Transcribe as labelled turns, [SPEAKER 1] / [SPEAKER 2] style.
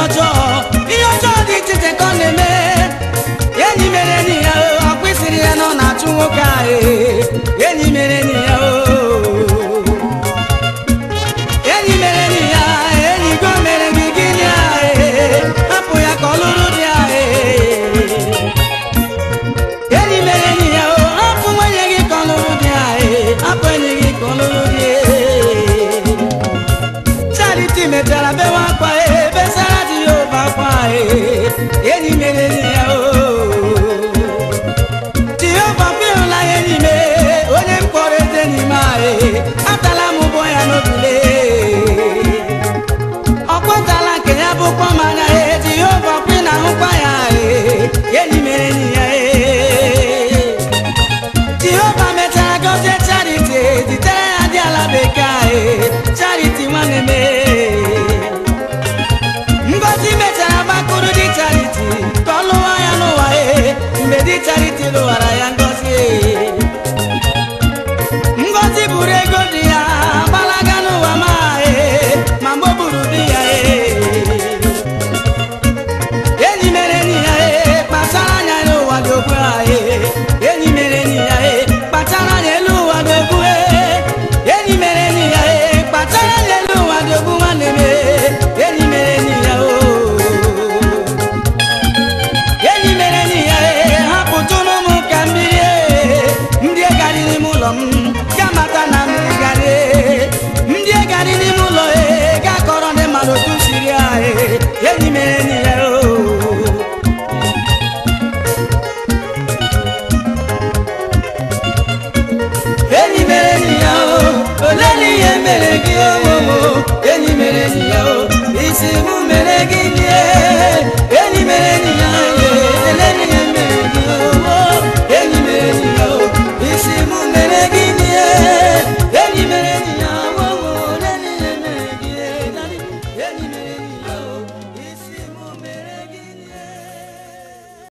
[SPEAKER 1] ihe ọjọọ dị iche iche ka ọ na-eme. Enyi mere enyi ya ọ kwesịrị ya nọ na-achụ nwoke ahụ. Enyi mere enyi ya enyi mere enyi ya, enyi go mere gị gịnị ahụ? Hapụ ya ka ọ lụrụ di ahụ. Enyi mere enyi ya hapụ nwunye gị ka ọ lụrụ di ahụ. Hapụ enyi gị ka ọ lụrụ di. Charity mechara bewa akwa besara Jehova akwa. Enyi mere enyi ya Jehova kwụla ya enyi me onye m kpọrọ eze enyi m ahụ. Atala m ụbọ ya n'obule, ọ kwetala nke ya bụkwa mmanya. Jehova kwe na ahụkwa ya enyi mere enyi ya. Jehova mechara gọzie Charity, zitere ya dị ala bekee. Charity nwanne m Ngozi mechara gbakụrụ di Charity ka ọ lụwa ya n'ụwa. Mgbe di Charity